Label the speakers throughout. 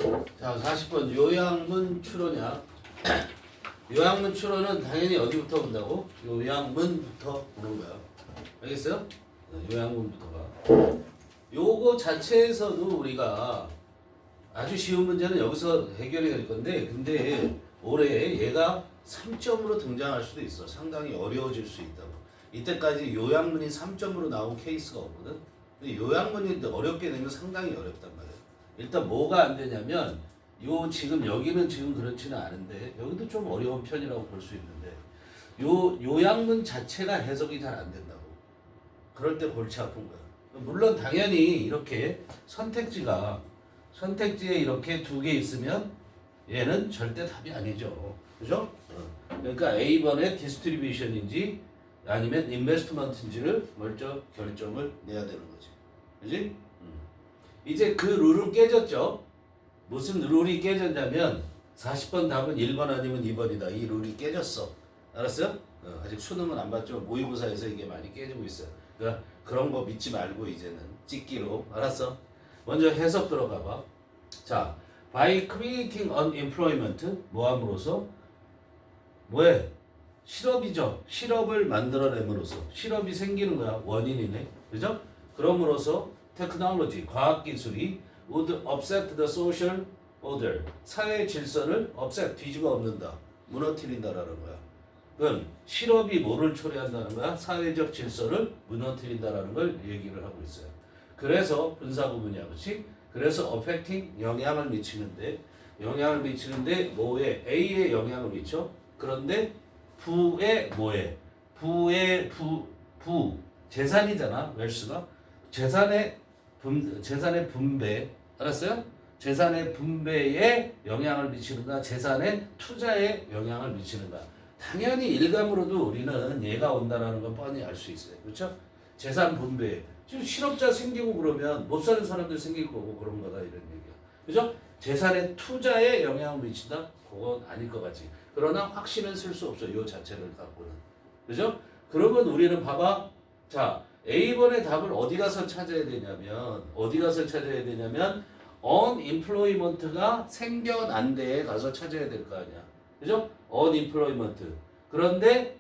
Speaker 1: 자, 40번 요양문 추론이야. 요양문 추론은 당연히 어디부터 본다고? 요양문부터 보는 거야. 알겠어요? 요양문부터가. 요거 자체에서도 우리가 아주 쉬운 문제는 여기서 해결이 될 건데, 근데 올해 얘가 3점으로 등장할 수도 있어. 상당히 어려워질 수 있다고. 이때까지 요양문이 3점으로 나온 케이스가 없거든. 근데 요양문이 어렵게 되면 상당히 어렵단 말이야. 일단 뭐가 안 되냐면 요 지금 여기는 지금 그렇지는 않은데 여기도 좀 어려운 편이라고 볼 수 있는데 요양문 자체가 해석이 잘 안 된다고. 그럴 때 골치 아픈 거야. 물론 당연히 이렇게 선택지에 이렇게 두 개 있으면 얘는 절대 답이 아니죠. 그죠? 그러니까 A번의 디스트리뷰션인지 아니면 인베스트먼트인지를 먼저 결정을 내야 되는 거지. 그지? 이제 그 룰은 깨졌죠. 무슨 룰이 깨졌냐면 40번 답은 1번 아니면 2번이다. 이 룰이 깨졌어. 알았어요? 아직 수능은 안 봤죠. 모의고사에서 이게 많이 깨지고 있어요. 그러니까 그런 거 믿지 말고 이제는 찍기로. 알았어? 먼저 해석 들어가 봐. 자, by creating unemployment 뭐함으로써 뭐해? 실업이죠. 실업을 만들어냄으로써 실업이 생기는 거야. 원인이네. 그죠? 그럼으로써 테크놀로지, 과학기술이 would upset the social order, 사회 질서를 upset, 뒤집어 엎는다, 무너뜨린다라는 거야. 그건 실업이 뭐를 초래한다는 거야? 사회적 질서를 무너뜨린다라는 걸 얘기를 하고 있어요. 그래서 분사구문이야, 그렇지? 그래서 affecting, 영향을 미치는데 뭐에? A에 영향을 미쳐. 그런데 부에 뭐에? 부 재산이잖아, 웰스가. 재산의 분배, 알았어요? 재산의 분배에 영향을 미치는가, 재산의 투자에 영향을 미치는가. 당연히 일감으로도 우리는 얘가 온다라는 건 뻔히 알 수 있어요. 그렇죠? 재산 분배. 지금 실업자 생기고 그러면 못 사는 사람들 생길 거고 그런 거다 이런 얘기야. 그죠? 재산의 투자에 영향을 미친다? 그건 아닐 것 같지. 그러나 확신은 쓸 수 없어. 요 자체를 갖고는. 그죠? 그러면 우리는 봐봐. 자, A번의 답을 어디 가서 찾아야 되냐면 unemployment가 생겨난 데에 가서 찾아야 될 거 아니야. 그죠? unemployment. 그런데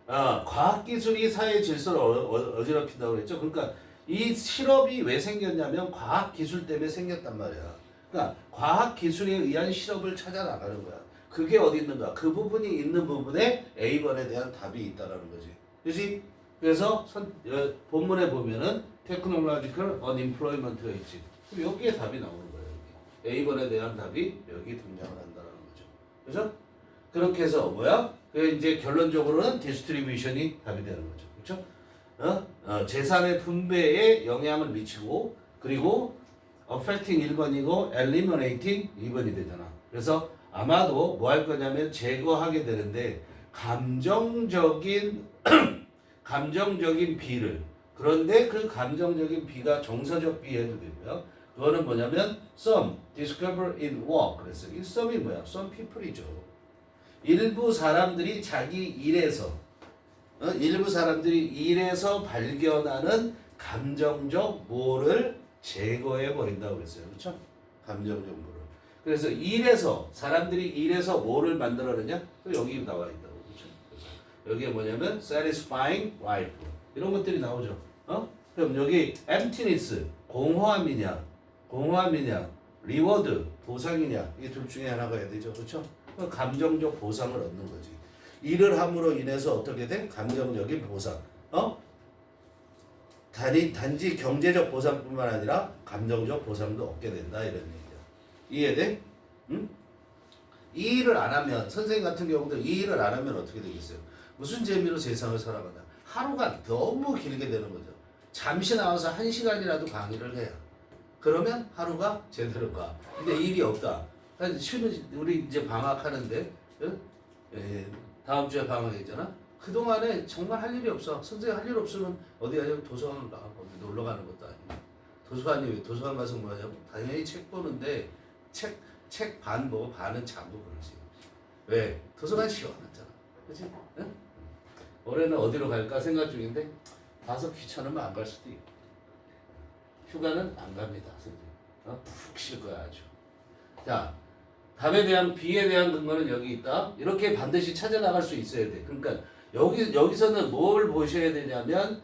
Speaker 1: 과학기술이 사회 질서를 어지럽힌다고 그랬죠. 그러니까 이 실업이 왜 생겼냐면 과학기술 때문에 생겼단 말이야. 그러니까 과학기술에 의한 실업을 찾아 나가는 거야. 그게 어디 있는가? 그 부분이 있는 부분에 A번에 대한 답이 있다라는 거지. 그렇지? 그래서 본문에 보면은 technological unemployment가 있지. 그럼 여기에 답이 나오는 거예요. 여기. A번에 대한 답이 여기 등장을 한다는 거죠. 그죠? 그렇게 해서 뭐야? 그 이제 결론적으로는 distribution이 답이 되는 거죠. 그렇죠? 재산의 분배에 영향을 미치고 그리고 affecting 1번이고 eliminating 2번이 되잖아. 그래서 아마도 뭐 할 거냐면 제거하게 되는데 감정적인 비를, 그런데 그 감정적인 비가 정서적 비해도 되고요. 그거는 뭐냐면 some discover in work. 그랬어. 이 some이 뭐야? some people이죠. 일부 사람들이 일에서 발견하는 감정적 뭐를 제거해 버린다고 그랬어요. 그렇죠? 감정적 뭐를. 그래서 사람들이 일에서 뭐를 만들어내냐? 또 여기 나와 있다고. 여기에 뭐냐면 satisfying life 이런 것들이 나오죠. 그럼 여기 emptiness 공허함이냐 reward 보상이냐, 이 둘 중에 하나가 해야 되죠. 그렇죠? 감정적 보상을 얻는 거지. 일을 함으로 인해서 어떻게 돼? 감정적인 보상. 단지 경제적 보상뿐만 아니라 감정적 보상도 얻게 된다 이런 얘기야. 이해돼? 응? 이 일을 안 하면, 선생님 같은 경우도 이 일을 안 하면 어떻게 되겠어요? 무슨 재미로 세상을 살아가나? 하루가 너무 길게 되는 거죠. 잠시 나와서 1시간이라도 강의를 해야. 그러면 하루가 제대로 가. 근데 일이 없다. 우리 이제 방학하는데, 다음 주에 방학이잖아? 그동안에 정말 할 일이 없어. 선생님 할 일 없으면 어디 가냐면 도서관 가. 어디 놀러 가는 것도 아니고. 도서관 가서 뭐 하냐고? 당연히 책 보는데, 책 반 보고 반은 자고 그러지. 왜? 도서관 시원하잖아. 그치? 응? 올해는 어디로 갈까 생각 중인데 가서 귀찮으면 안 갈 수도 있고. 휴가는 안 갑니다. 선생님. 푹 쉴 거야 아주. 자, 답에 대한 B에 대한 근거는 여기 있다. 이렇게 반드시 찾아 나갈 수 있어야 돼. 그러니까 여기서는 뭘 보셔야 되냐면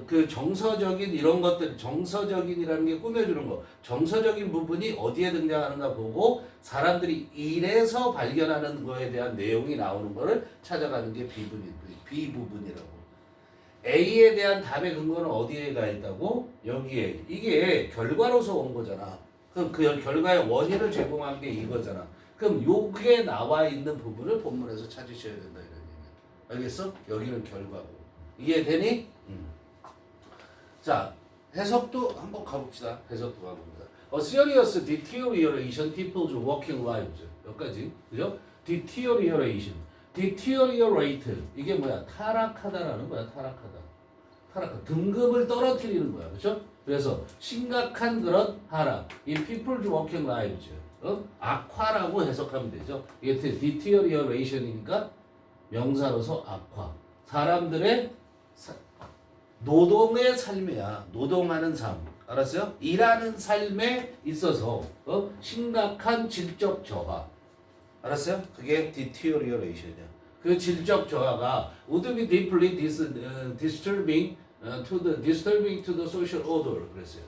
Speaker 1: 그 정서적인 이런 것들, 정서적인이라는 게 꾸며주는 거, 정서적인 부분이 어디에 등장하는가 보고 사람들이 이래서 발견하는 거에 대한 내용이 나오는 거를 찾아가는 게 B 부분이라고. A에 대한 답의 근거는 어디에 가 있다고? 여기에. 이게 결과로서 온 거잖아. 그럼 그 결과의 원인을 제공한 게 이거잖아. 그럼 요게 나와 있는 부분을 본문에서 찾으셔야 된다 이런 얘기야. 알겠어? 여기는 결과고. 이해되니? 자, 해석도 한번 가봅시다. 해석도 가봅니다. A serious deterioration people's working lives. 여기까지. 그죠? deterioration. deteriorate. 이게 뭐야? 타락하다라는 거야. 타락하다. 등급을 떨어뜨리는 거야. 그렇죠? 그래서 심각한 그런 하락. 이 people's working lives. 악화라고 해석하면 되죠. 이게 deterioration이니까 명사로서 악화. 사람들의 노동의 삶이야. 노동하는 삶. 알았어요? 일하는 삶에 있어서 심각한 질적 저하. 알았어요? 그게 deterioration이야. 그 질적 저하가 would be deeply disturbing to the social order 그랬어요.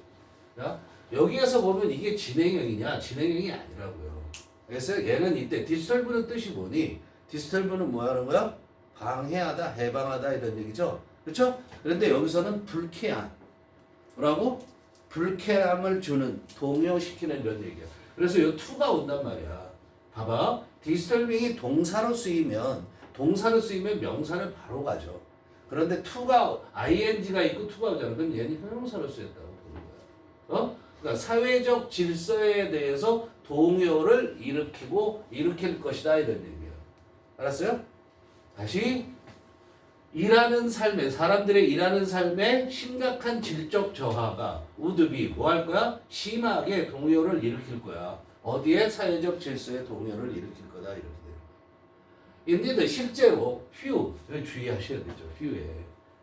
Speaker 1: 자, 여기에서 보면 이게 진행형이냐? 진행형이 아니라고요. 그래서 얘는 이때 disturb는 뜻이 뭐니? disturb는 뭐 하는 거야? 방해하다, 해방하다 이런 얘기죠. 그렇죠? 그런데 여기서는 불쾌한 뭐라고? 불쾌함을 주는, 동요시키는 이런 얘기야. 그래서 이 to가 온단 말이야. 봐봐. disturbing이 동사로 쓰이면 명사는 바로 가죠. 그런데 to가 ing가 있고 to가 오잖아. 그럼 얘는 형용사로 쓰였다고 보는 거야. 그러니까 사회적 질서에 대해서 동요를 일으킬 것이다 이런 얘기야. 알았어요? 다시 사람들의 일하는 삶에 심각한 질적 저하가 would be 뭐 할 거야? 심하게 동요를 일으킬 거야. 어디에? 사회적 질서에 동요를 일으킬 거다 이렇게 돼요. 인데도 실제로 few 주의하셔야 되죠. few에.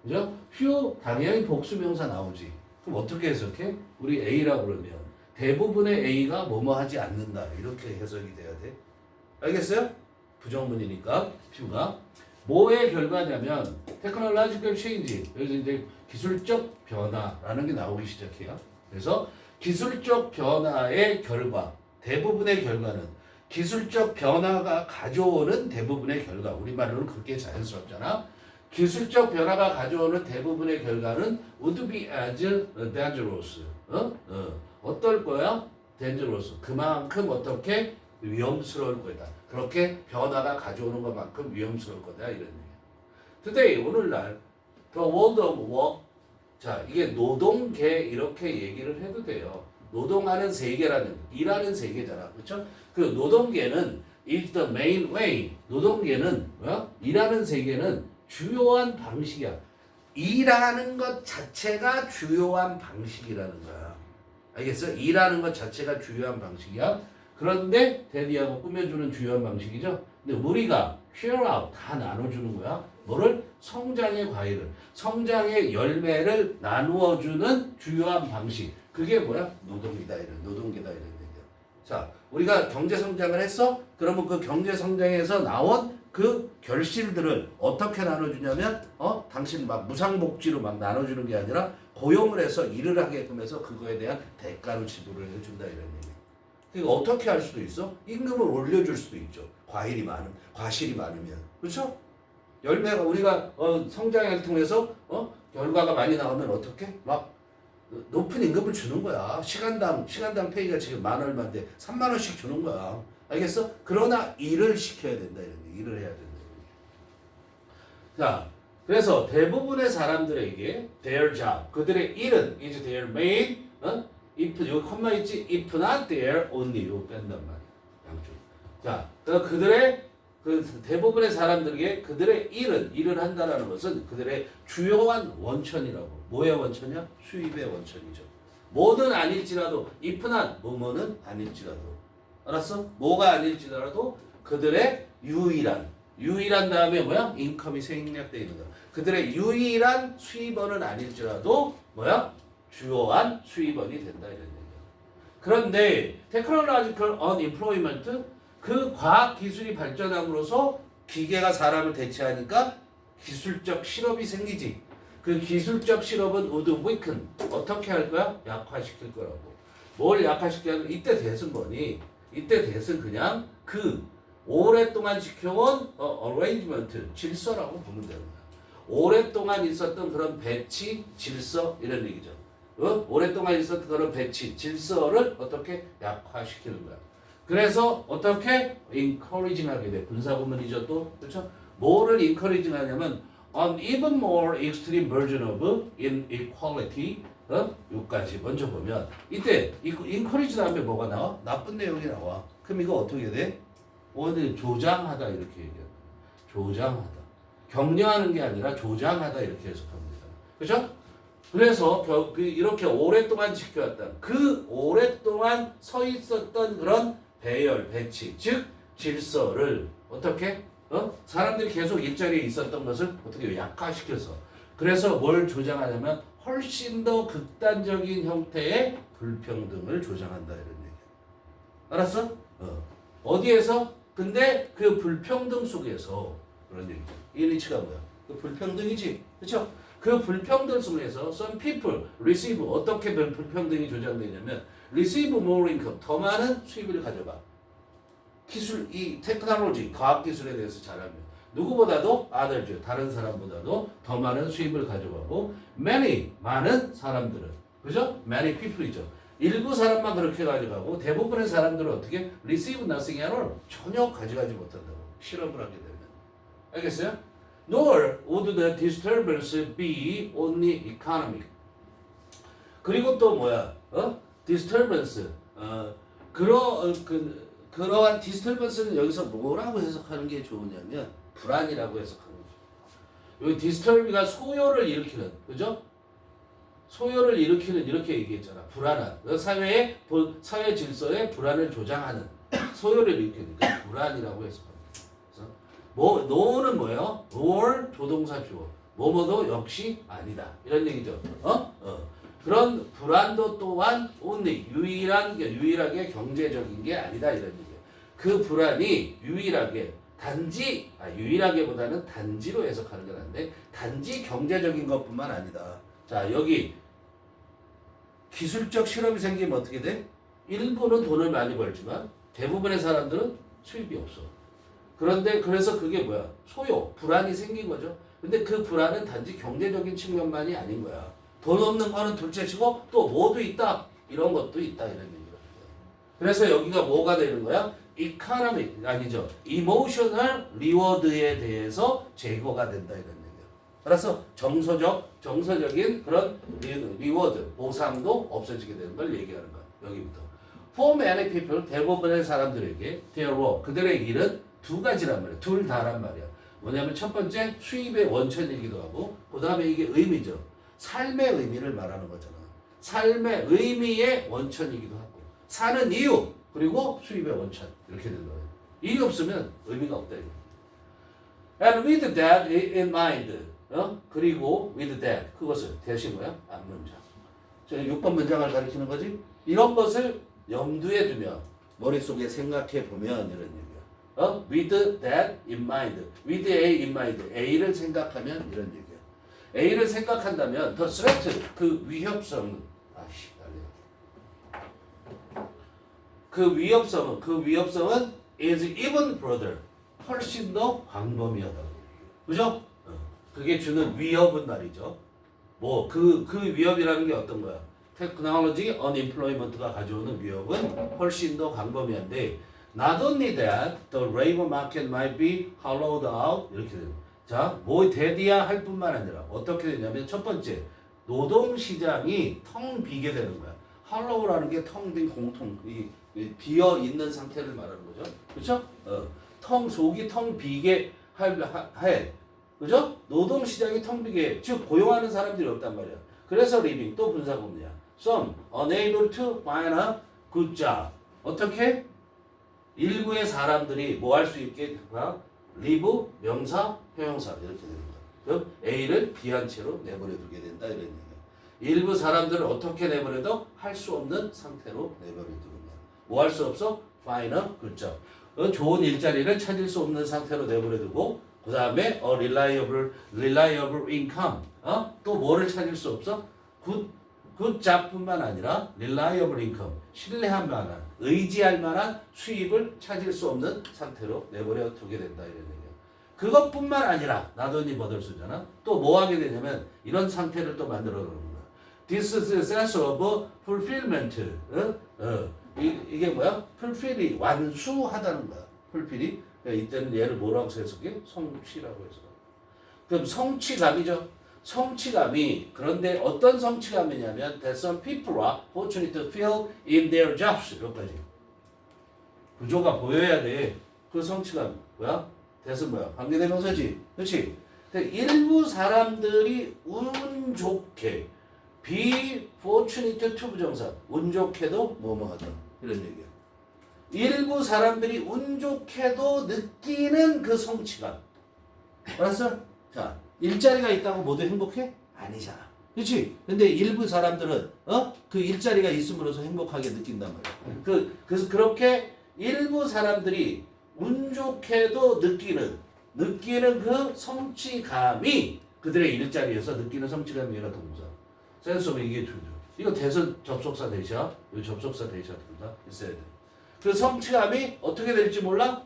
Speaker 1: 그죠? few 당연히 복수명사 나오지. 그럼 어떻게 해석해? 우리 A라고 그러면 대부분의 A가 뭐뭐 하지 않는다. 이렇게 해석이 돼야 돼. 알겠어요? 부정문이니까 few가 뭐의 결과냐면 technological change. 여기서 이제 기술적 변화라는 게 나오기 시작해요. 그래서 기술적 변화의 결과, 대부분의 결과는 기술적 변화가 가져오는 대부분의 결과. 우리말로는 그렇게 자연스럽잖아. 기술적 변화가 가져오는 대부분의 결과는 would be as dangerous. 어떨 거야? dangerous. 그만큼 어떻게 위험스러울 거다. 그렇게 변화가 가져오는 것만큼 위험스러울 거다 이런 얘기야. Today 오늘날 the world of work. 자, 이게 노동계 이렇게 얘기를 해도 돼요. 노동하는 세계라는 일하는 세계잖아. 그렇죠? 그 노동계는 is the main way. 노동계는 뭐야? 일하는 세계는 주요한 방식이야. 일하는 것 자체가 주요한 방식이라는 거야. 알겠어? 일하는 것 자체가 주요한 방식이야. 그런데 대디하고 꾸며주는 주요한 방식이죠. 근데 우리가 share out 다 나눠주는 거야. 뭐를? 성장의 과일을, 성장의 열매를 나누어주는 주요한 방식. 그게 뭐야? 노동계다 이런 얘기야. 자, 우리가 경제 성장을 했어? 그러면 그 경제 성장에서 나온 그 결실들을 어떻게 나눠주냐면, 당신 막 무상복지로 막 나눠주는 게 아니라 고용을 해서 일을 하게끔 해서 그거에 대한 대가로 지불을 해준다 이런 얘기야. 그러니까 어떻게 할 수도 있어? 임금을 올려줄 수도 있죠. 과실이 많으면. 그렇죠? 열매가 우리가 성장을 통해서 결과가 많이 나오면 어떻게? 막 높은 임금을 주는 거야. 시간당 페이가 지금 10,000얼마인데 30,000원씩 주는 거야. 알겠어? 그러나 일을 시켜야 된다. 일을 해야 된다. 자, 그래서 대부분의 사람들에게 their job, 그들의 일은 is their main, if 여기 콤마 있지? if not their only, 이거 뺀단 말이야. 양쪽. 자, 그 대부분의 사람들에게 그들의 일을 한다라는 것은 그들의 주요한 원천이라고. 뭐의 원천이야? 수입의 원천이죠. 뭐든 아닐지라도, if not, 뭐뭐는 아닐지라도. 알았어? 뭐가 아닐지라도 그들의 유일한 다음에 뭐야? 인컴이 생략되어 있는 거야. 그들의 유일한 수입원은 아닐지라도 뭐야? 주요한 수입원이 된다 이런 얘기야. 그런데 technological unemployment 그 과학 기술이 발전함으로써 기계가 사람을 대체하니까 기술적 실업이 생기지. 그 기술적 실업은 would weaken 어떻게 할 거야? 약화시킬 거라고. 뭘 약화시키냐면 이때 대은 뭐니? 이때 대은 그냥 그 오랫동안 지켜온 arrangement 질서라고 보면 되는 거야. 오랫동안 있었던 그런 배치 질서 이런 얘기죠. 오랫동안 있었던 그런 배치 질서를 어떻게 약화시키는 거야. 그래서 어떻게 encouraging 하게 돼. 분사구문이죠 또. 그렇죠? 뭐를 encouraging 하냐면 an even more extreme version of inequality. 여기까지 먼저 보면 이때 encourage 다음에 뭐가 나와? 나쁜 내용이 나와. 그럼 이거 어떻게 돼? 오늘 조장하다 이렇게 얘기해요. 조장하다. 격려하는 게 아니라 조장하다 이렇게 해석합니다. 그렇죠? 그래서 이렇게 오랫동안 지켜왔던 그 오랫동안 서 있었던 그런 배열, 배치, 즉 질서를 어떻게 사람들이 계속 일자리에 있었던 것을 어떻게 약화시켜서 그래서 뭘 조장하냐면 훨씬 더 극단적인 형태의 불평등을 조장한다 이런 얘기야. 알았어? 어디에서? 근데 그 불평등 속에서 그런 얘기죠. 이니치가 뭐야? 그 불평등이지, 그렇죠? 그 불평등 속에서 some people receive 어떻게 불평등이 조장되냐면 receive more income 더 많은 수입을 가져가. 기술 이 테크놀로지 과학 기술에 대해서 잘하면 누구보다도 others 다른 사람보다도 더 많은 수입을 가져가고 many 많은 사람들은 그죠? many people이죠. 일부 사람만 그렇게 가져가고 대부분의 사람들은 어떻게 receive nothing at all 전혀 가져가지 못한다고 실험을 하게 되면 알겠어요? Nor would the disturbance be only economic. 그리고 또 뭐야? disturbance. 그러한 disturbance는 여기서 뭐라고 해석하는 게 좋으냐면 불안이라고 해석하는 거죠. 여기 disturb가 소요를 일으키는, 그죠? 소요를 일으키는 이렇게 얘기했잖아. 불안한. 사회 질서에 불안을 조장하는 소요를 일으키니까 불안이라고 해석합니다. 그래서 no는 뭐예요? nor 조동사 주어. 뭐뭐도 역시 아니다. 이런 얘기죠. 그런 불안도 또한 only 유일하게 경제적인 게 아니다 이런 얘기예요. 그 불안이 유일하게보다는 단지로 해석하는 게 나은데 단지 경제적인 것뿐만 아니다. 자 여기 기술적 실업이 생기면 어떻게 돼? 일부는 돈을 많이 벌지만 대부분의 사람들은 수입이 없어. 그런데 그래서 그게 뭐야? 소요, 불안이 생긴 거죠. 근데 그 불안은 단지 경제적인 측면만이 아닌 거야. 돈 없는 거는 둘째치고 또 뭐도 있다. 이런 것도 있다. 이런 얘기거든요. 그래서 여기가 뭐가 되는 거야? economic 아니죠. emotional reward에 대해서 제거가 된다. 이런 얘기야. 알았어? 정서적인 그런 리워드, 보상도 없어지게 되는 걸 얘기하는 거야. 여기부터. For many people, 대부분의 사람들에게 their work, 그들의 일은 두 가지란 말이야. 둘 다란 말이야. 뭐냐면 첫 번째 수입의 원천이기도 하고 그 다음에 이게 의미죠. 삶의 의미를 말하는 거잖아. 삶의 의미의 원천이기도 하고 사는 이유 그리고 수입의 원천 이렇게 되는 거예요. 일이 없으면 의미가 없다. And with that in mind 그리고 with that 그것을 대신 뭐야? 앞문장. 6번 문장을 가리키는 거지. 이런 것을 염두에 두면 머릿속에 생각해 보면 이런 얘기야. with that in mind, with A in mind, A를 생각하면 이런 얘기야. A를 생각한다면 the threat, 그 위협성은 그 위협성은 is even broader, 훨씬 더 광범위하다고. 그죠? 그게 주는 위협은 말이죠. 뭐 그 위협이라는 게 어떤 거야? technology unemployment가 가져오는 위협은 훨씬 더 광범위한데 not only that, the labor market might be hollowed out 이렇게 돼요. 자, 뭐 대디야 할 뿐만 아니라 어떻게 되냐면 첫 번째 노동시장이 텅 비게 되는 거야. hollow라는 게 텅 빈 공통, 비어 있는 상태를 말하는 거죠. 그렇죠? 속이 텅 비게 해. 그죠? 노동시장이 텅 비게, 즉 고용하는 사람들이 없단 말이야. 그래서 living 또 분사구문이야. Some unable to find a good job. 어떻게? 일부의 사람들이 뭐 할 수 있게 live 명사, 형용사 이렇게 되는 거야. 그럼 A를 B한 채로 내버려 두게 된다 이런 얘기야. 일부 사람들을 어떻게 내버려도 할 수 없는 상태로 내버려두는 거야. 뭐 할 수 없어? Find a good job. 좋은 일자리를 찾을 수 없는 상태로 내버려두고 그 다음에 reliable income. 또 뭐를 찾을 수 없어? good job뿐만 아니라 reliable income. 신뢰할 만한, 의지할 만한 수입을 찾을 수 없는 상태로 내버려두게 된다 이런 얘기야. 그것뿐만 아니라 나도니 버덜스잖아. 또 뭐 하게 되냐면 이런 상태를 또 만들어 놓는 거야. This is a sense of fulfillment. 이게 뭐야? fulfill이 완수하다는 거야. fulfill이. 그러니까 이때는 얘를 뭐라고 해석해? 성취라고 해서. 그럼 성취감이죠. 성취감이 그런데 어떤 성취감이냐면 that some people are fortunate to fill in their jobs. 여기까지. 구조가 보여야 돼. 그 성취감 뭐야? that은 뭐야? 관계대명사지. 그렇지? 일부 사람들이 운 좋게 be fortunate to 부정사 운 좋게도 뭐뭐하다 이런 얘기야. 일부 사람들이 운 좋게도 느끼는 그 성취감. 알았어? 자, 일자리가 있다고 모두 행복해? 아니잖아. 그렇지? 근데 일부 사람들은 그 일자리가 있음으로써 행복하게 느낀단 말이야. 그래서 그렇게 일부 사람들이 운 좋게도 느끼는 그 성취감이 그들의 일자리에서 느끼는 성취감이 얘가 동사. 센스 오브 이게 주죠. 이거 대선 접속사 대시야. 이거 접속사 대시야 둘다 있어야 돼. 그 성취감이 어떻게 될지 몰라?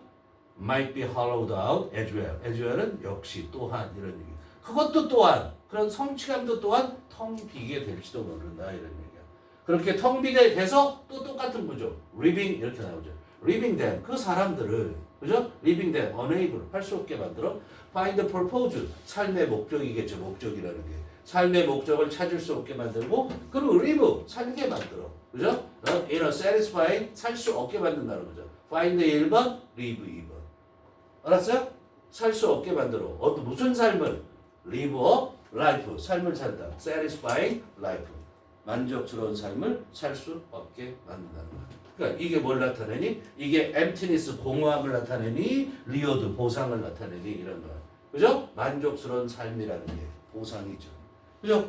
Speaker 1: might be hollowed out as well. as well은 역시 또한 이런 얘기. 그것도 또한 그런 성취감도 또한 텅 비게 될지도 모른다 이런 얘기야. 그렇게 텅 비게 돼서 또 똑같은 구조. living 이렇게 나오죠. living them 그 사람들을 그죠? living them unable 할 수 없게 만들어 find the purpose 삶의 목적이겠죠. 목적이라는 게 삶의 목적을 찾을 수 없게 만들고 그리고 live 살게 만들어. 그죠? in a satisfying 살 수 없게 만든다는 거죠. find 1번, live 2번. 알았어요? 살 수 없게 만들어. 무슨 삶을? live a life. 삶을 산다. satisfying life. 만족스러운 삶을 살 수 없게 만든다는 거야. 그러니까 이게 뭘 나타내니? 이게 emptiness, 공허함을 나타내니? 리어드, 보상을 나타내니? 이런 거야. 그죠? 만족스러운 삶이라는 게 보상이죠. 그죠?